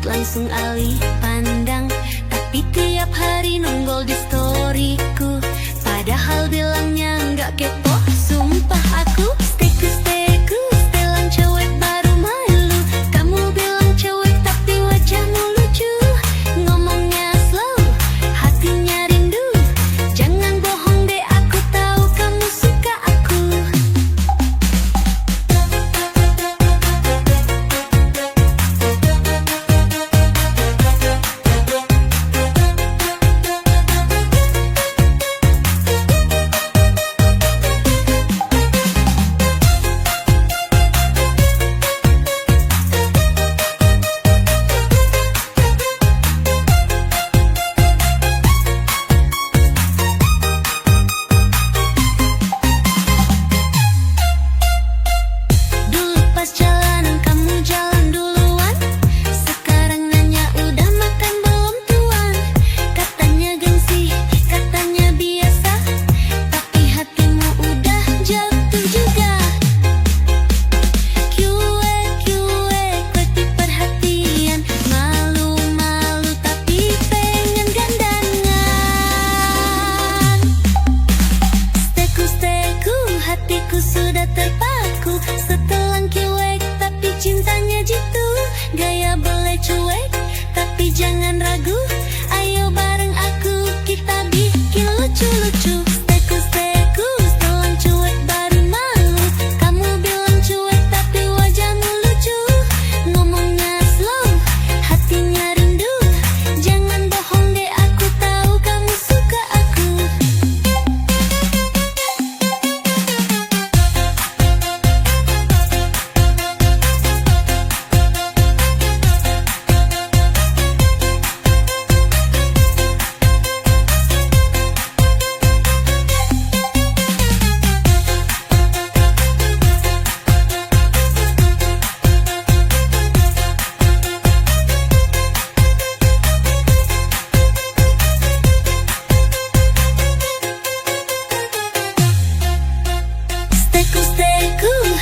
Langsung alih pandang, tapi tiap hari nongol di storyku. Padahal bilangnya nggak kepo. Sumpah aku steku, setelan cewek baru malu. Kamu bilang cewek tapi wajahmu lucu. Ngomongnya slow, hatinya rindu. Jangan bohong deh, aku tahu kamu suka aku. Hatiku sudah terpaku, setelan cuek tapi cintanya jitu. Gaya boleh cuek tapi jangan ragu. Ayo bareng aku, kita bikin lucu-lucu. Steku, setelan cuek baru malu. Kamu bilang cuek tapi wajahmu lucu. Ngomongnya slow, hatinya rindu. Jangan bohong deh, aku tahu kamu suka aku.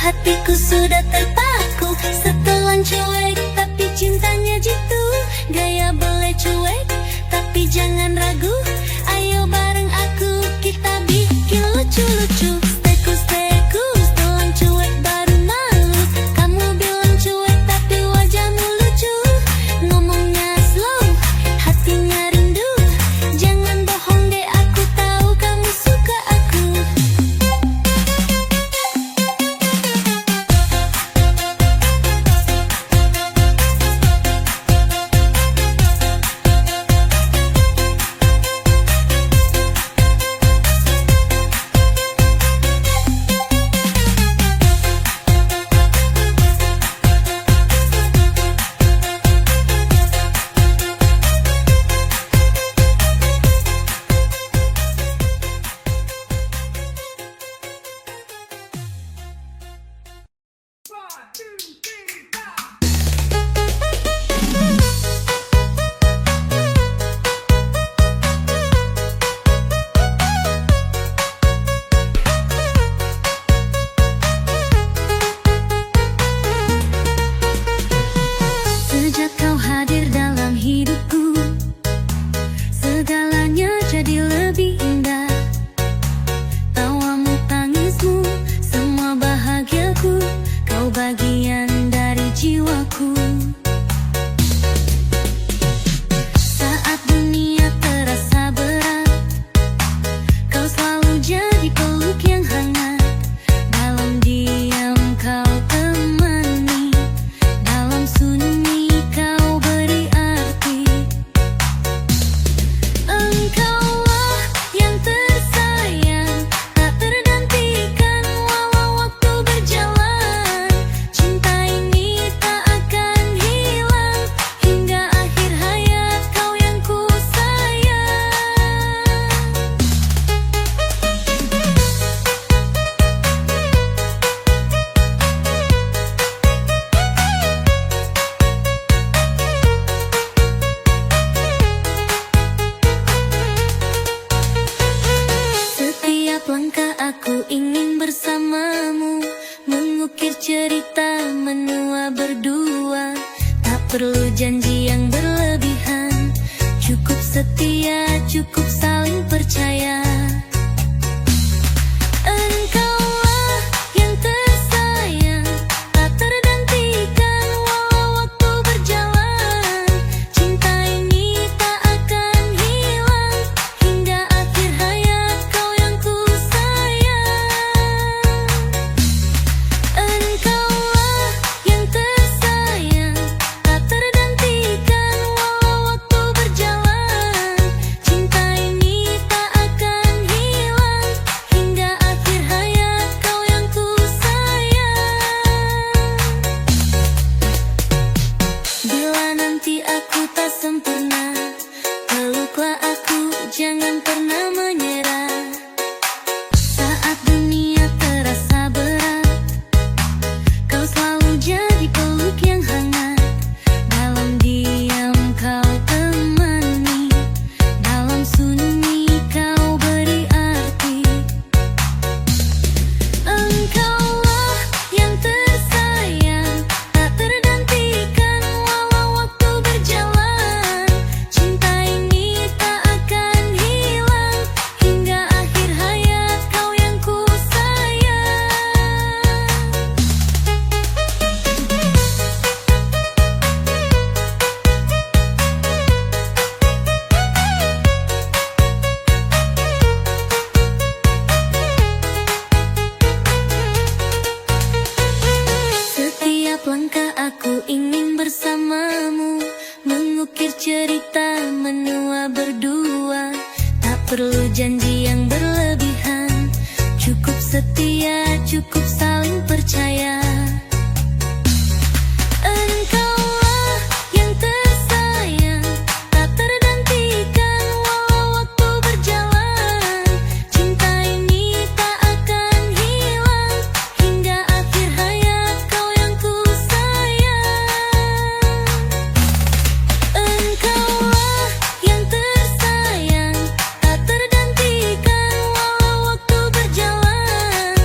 Hatiku sudah terpaku, setelan cuek tapi cintanya jitu. Gaya boleh cuek tapi jangan ragu. Ayo bareng aku, kita bikin lucu-lucu. Steku, setelan cuek baru malu. Kamu bilang cuek tapi wajahmu lucu. Ngomongnya slow, hatinya rindu. Jangan bohong deh, aku tahu kamu suka aku. aku ingin bersamamu, mengukir cerita menua berdua. Tak perlu janji yang berlebihan, cukup setia, cukup saling percaya. Engkaulah yang tersayang, tak tergantikan walau waktu berjalan. Cinta ini tak akan hilang, hingga akhir hayat kau yang ku sayang. Engkaulah yang tersayang, tak tergantikan walau waktu berjalan. Cinta ini tak akan hilang, hingga akhir hayat kau yang ku sayang. Bila nanti aku tak sempurna, peluklah aku, jangan pernah menyerah. Saat dunia terasa berat, kau selalu jadi peluk yang hangat. Dalam diam kau temani, dalam sunyi kau beri arti. Engkaulah yang tersayang, tak tergantikan walau waktu berjalan. Cinta ini tak akan hilang, hingga akhir hayat kau yang ku sayang. Setiap langkah aku ingin bersamamu, mengukir cerita menua berdua. Tak perlu janji yang berlebihan, cukup setia, cukup saling percaya. Engkaulah yang tersayang, tak tergantikan walau waktu berjalan. Cinta ini tak akan hilang, hingga akhir hayat kau yang ku sayang. Engkaulah yang tersayang, tak tergantikan walau waktu berjalan.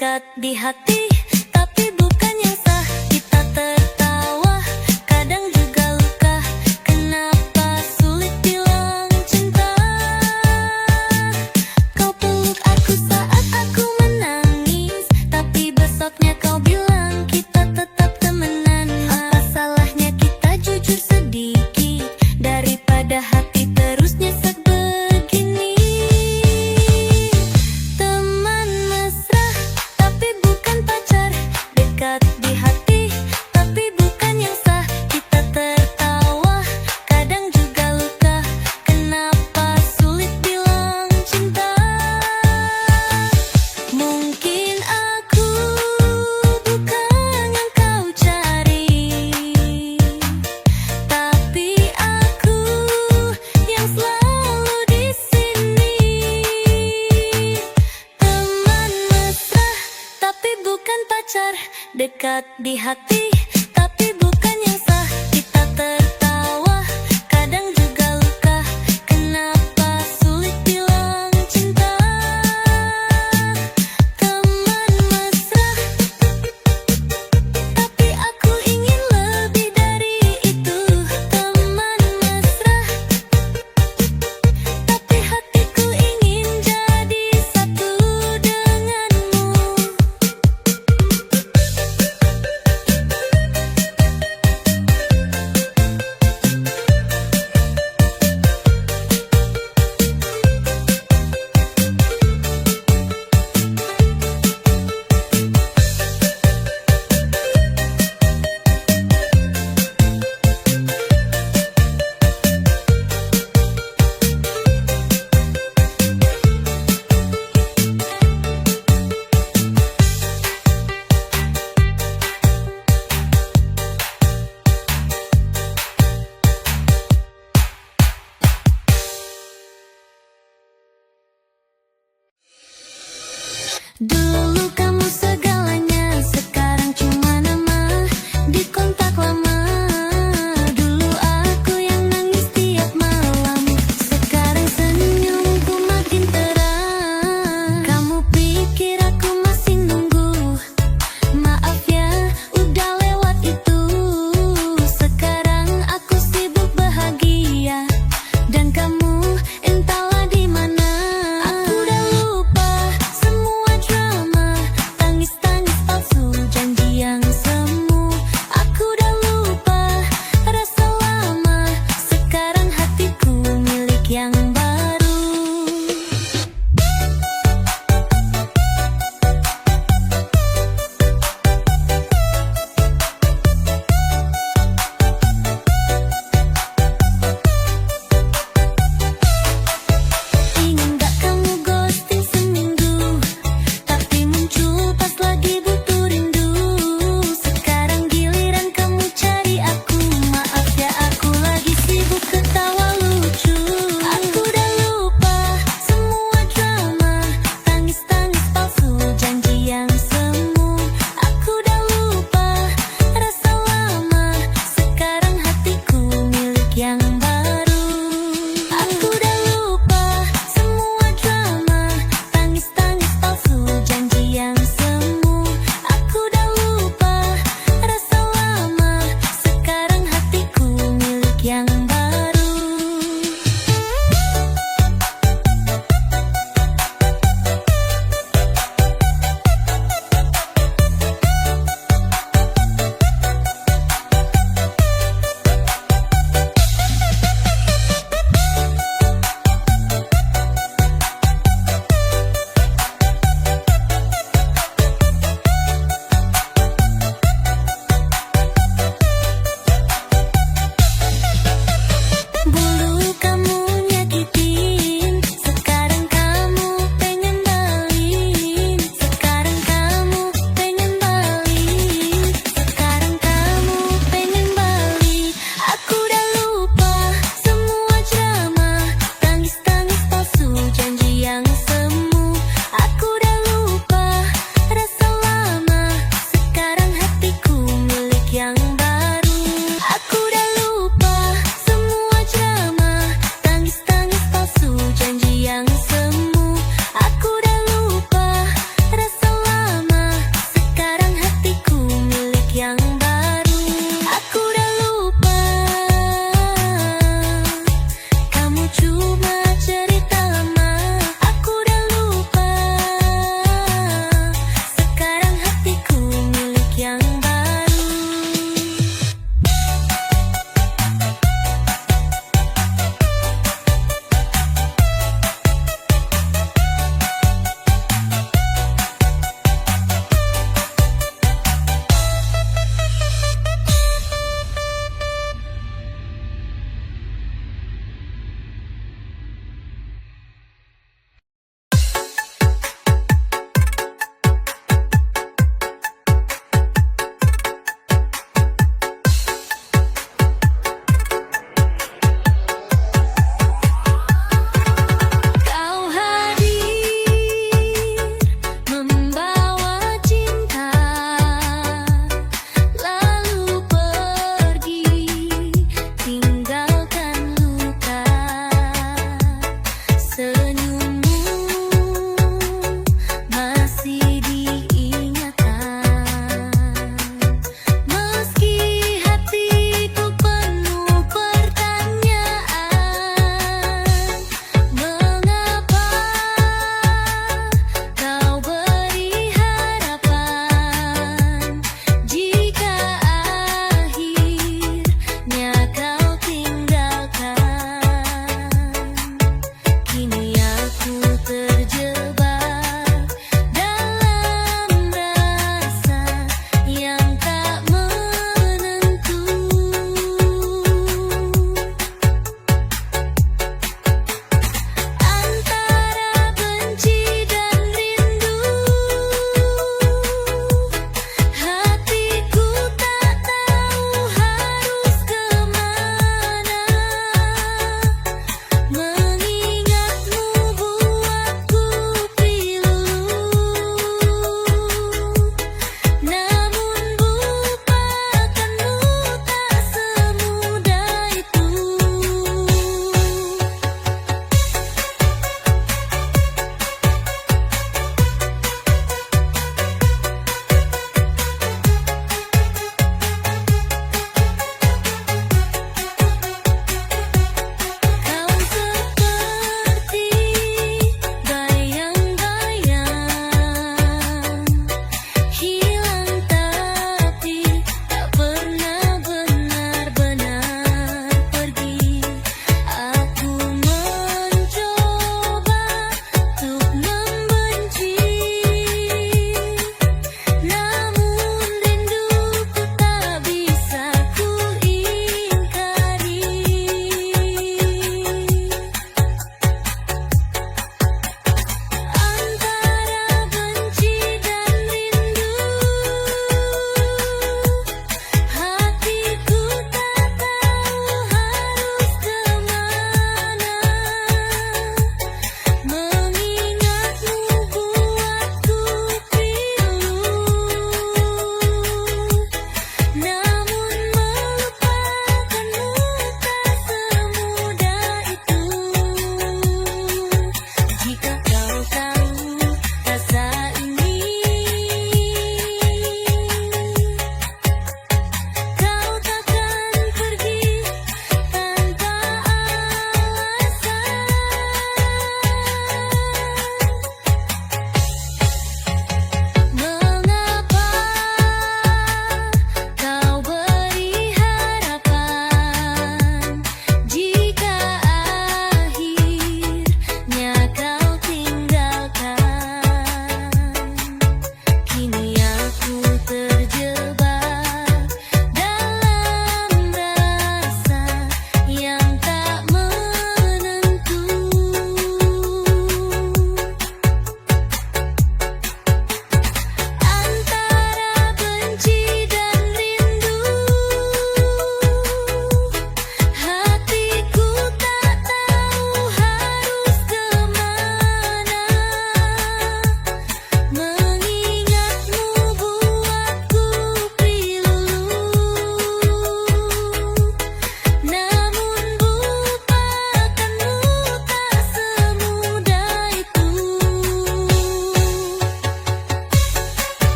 dekat di hati, tapi bukan yang sah. Kita tertawa, kadang juga luka. Kenapa sulit bilang cinta? Kau peluk aku saat aku menangis, tapi besoknya kau bilang kita tetap temenan. Apa salahnya kita jujur sedikit, daripada hati terus nyesek begini. Teman mesra, tapi bukan pacar. Dekat di hati, tapi bukan yang sah. Kita tertawa, kadang juga luka. Kenapa sulit bilang cinta? Mungkin aku bukan yang kau cari, tapi aku yang selalu di sini. Teman mesra, tapi bukan pacar. Dekat di hati, tapi bukan yang sah. Kita tertawa, kadang juga luka. Kenapa sulit bilang cinta? Teman mesra, tapi aku ingin lebih dari itu. Teman mesra, tapi hatiku ingin jadi satu denganmu. Dulu kamu segalanya, sekarang cuma nama di kontak lama. Dulu aku yang nangis tiap malam, sekarang senyumku makin terang. Kamu pikir aku masih nunggu? Maaf ya, udah lewat itu. Sekarang aku sibuk bahagia, dan kamu entahlah di mana. Aku udah lupa semua drama,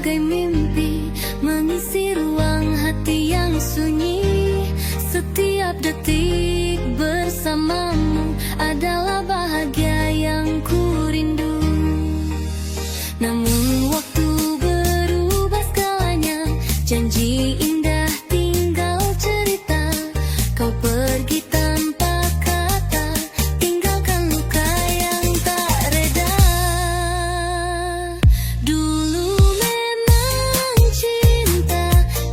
bagai mimpi mengisi ruang hati yang sunyi. Setiap detik bersamamu adalah bahagia yang ku rindu. Namun waktu berubah segalanya, janji indah tinggal cerita. Kau pergi tanpa kata, tinggalkan luka yang tak reda. Dulu memang cinta,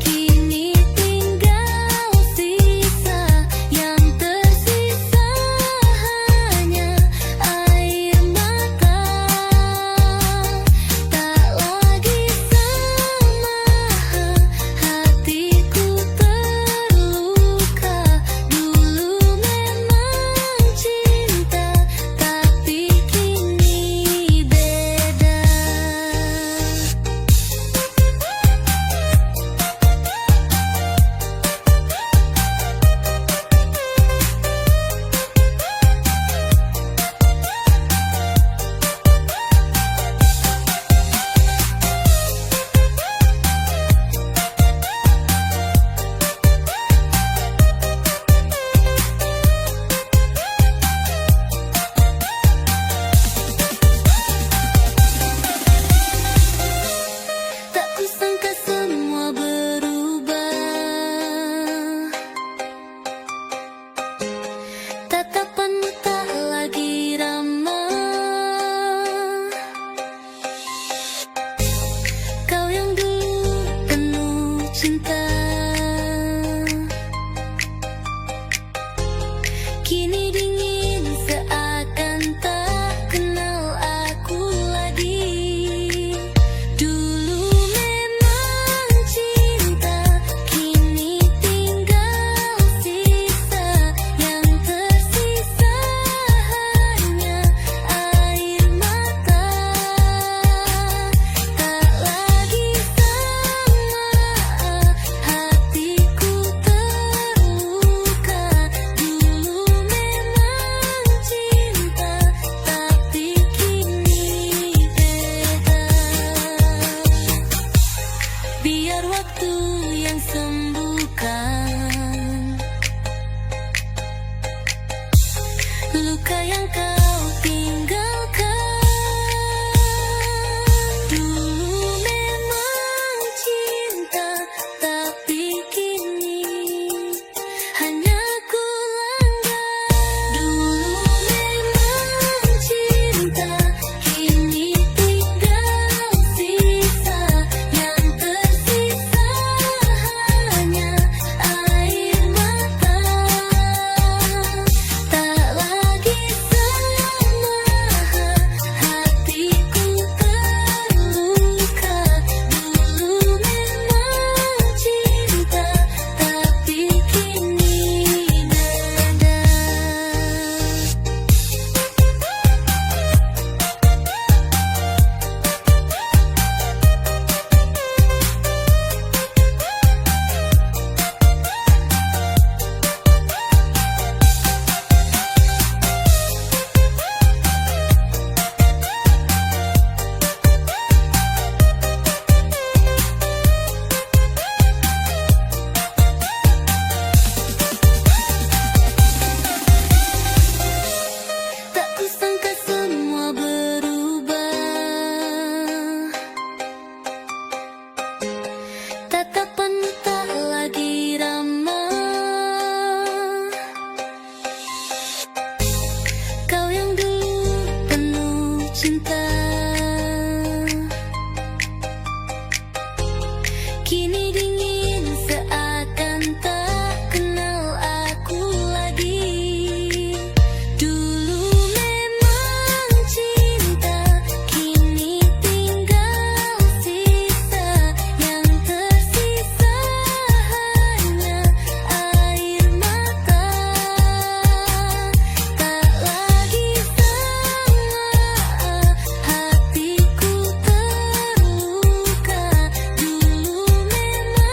kini tinggal sisa. Yang tersisa hanya air mata. Tak lagi sama, hatiku terluka. Dulu memang cinta, tapi kini beda. Tak kusangka semua berubah. Tatapanmu tak lagi ramah. Kau yang dulu penuh cinta, kini dingin seakan tak kenal aku lagi. Dulu memang cinta, kini tinggal sisa. Yang tersisa hanya air mata. Tak lagi sama, hatiku terluka. Dulu memang cinta, tapi kini beda. Biar waktu yang sembuhkan luka yang kau tinggalkan. Dulu memang cinta, tapi kini hanya ku langgar. Dulu memang cinta, kini tinggal sisa. Yang tersisa hanya air mata. Tak lagi sama, hatiku terluka. Dulu memang cinta, tapi kini beda. Tak kusangka semua berubah. Tatapanmu tak lagi ramah. Kau yang dulu penuh cinta, kini dingin seakan tak kenal aku lagi. Dulu memang cinta, kini tinggal sisa. Yang tersisa hanya air mata. Tak lagi sama, hatiku terluka. Dulu memang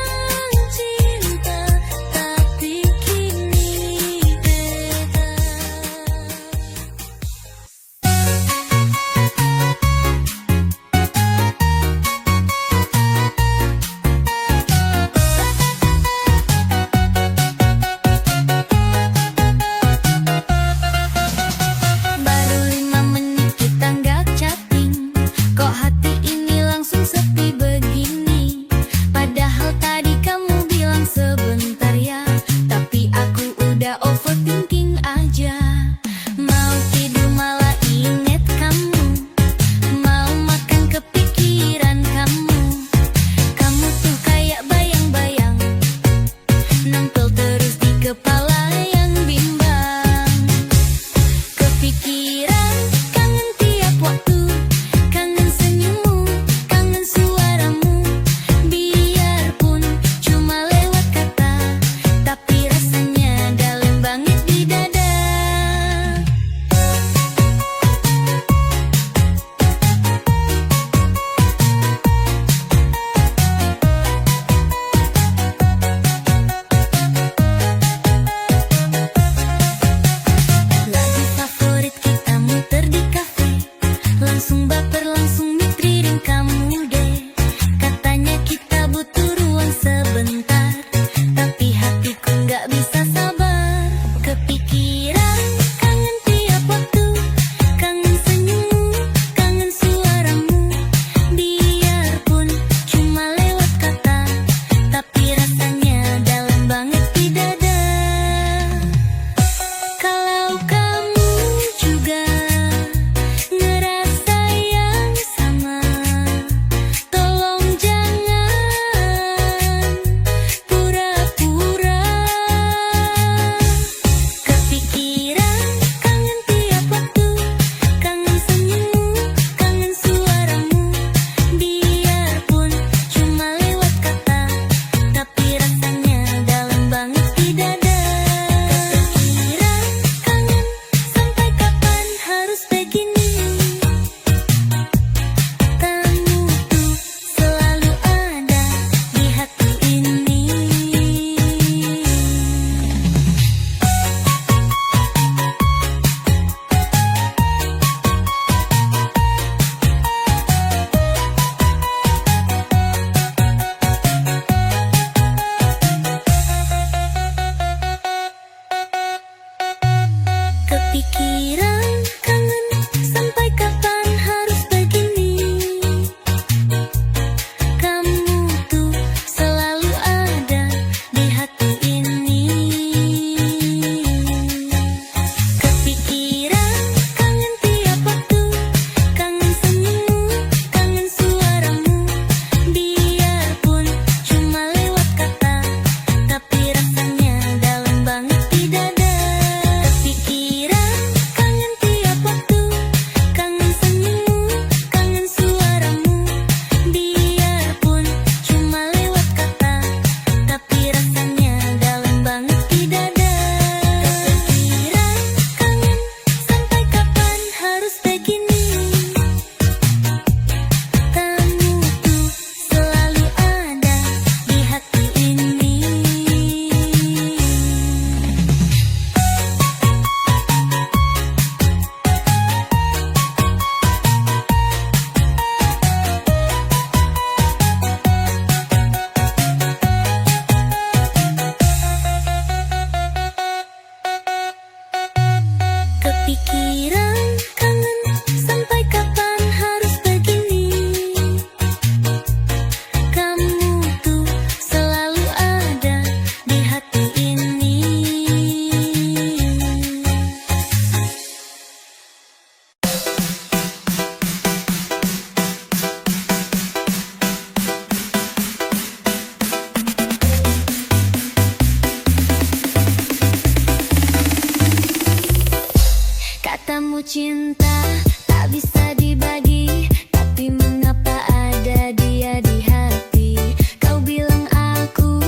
cinta tak bisa dibagi, tapi mengapa ada dia di hati? Kau bilang aku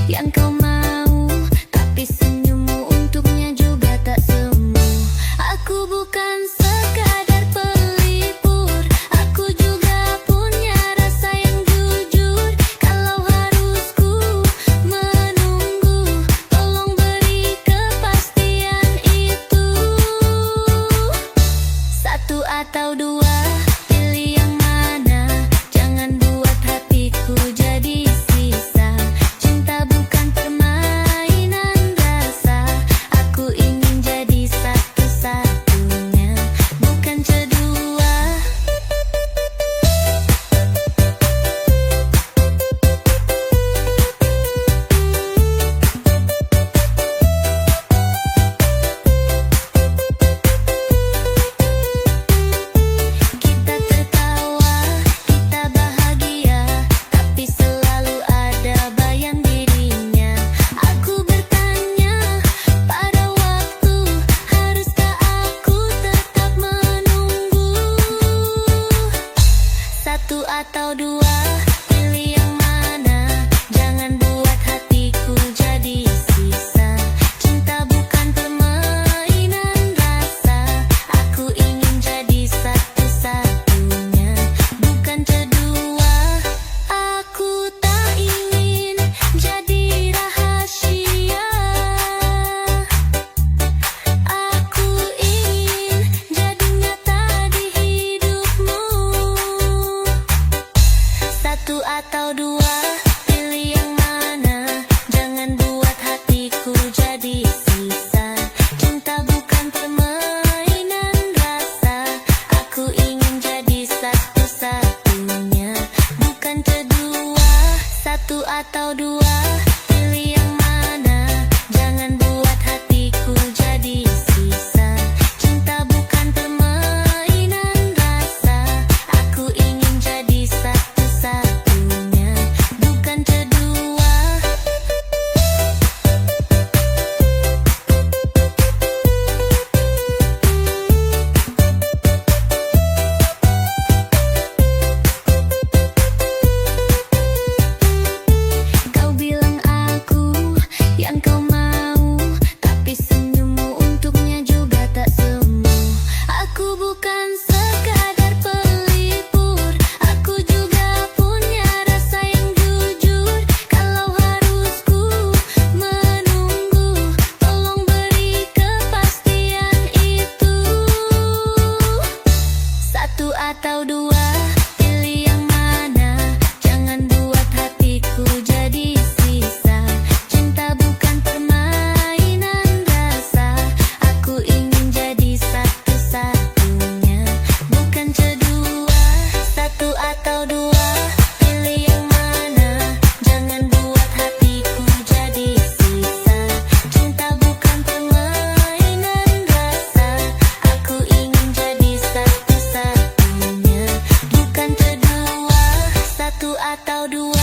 yang kau mau, tapi senyummu untuknya juga tak semu. Aku bukan sekadar pelipur, aku juga punya rasa yang jujur. Kalau harus ku menunggu, tolong beri kepastian itu. Satu atau dua, pilih yang mana? Jangan buat hatiku jadi sisa. Cinta bukan permainan rasa, aku ingin jadi satu-satunya, bukan kedua. Kita tertawa, kita bahagia, tapi selalu ada bayang dirinya. Aku bertanya pada waktu, haruskah aku tetap menunggu? Satu atau dua, pilih yang mana? Jangan buat hatiku jadi sisa. Cinta bukan permainan rasa, aku ingin jadi satu-satunya, bukan kedua. Aku tak ingin jadi rahasia, aku ingin jadi nyata di hidupmu. Satu atau dua, pilih yang mana? Jangan buat hatiku jadi sisa. Cinta bukan permainan rasa, aku ingin jadi satu-satunya, bukan kedua. Satu atau dua, pilih yang mana? Jangan buat hatiku jadi sisa. Cinta bukan permainan rasa, aku ingin jadi satu-satunya, bukan kedua. Kau bilang aku yang kau mau, tapi senyummu untuknya juga tak semu. Aku bukan sekadar pelipur, aku juga punya rasa yang jujur. Kalau harus ku menunggu, tolong beri kepastian itu. Satu atau dua, pilih yang mana? Jangan buat hatiku jadi sisa. Cinta bukan permainan rasa, aku ingin jadi satu-satunya, bukan kedua. Satu atau dua, pilih yang mana? Jangan buat hatiku jadi sisa. Cinta bukan permainan rasa, aku ingin jadi satu-satunya, bukan kedua. Satu atau dua.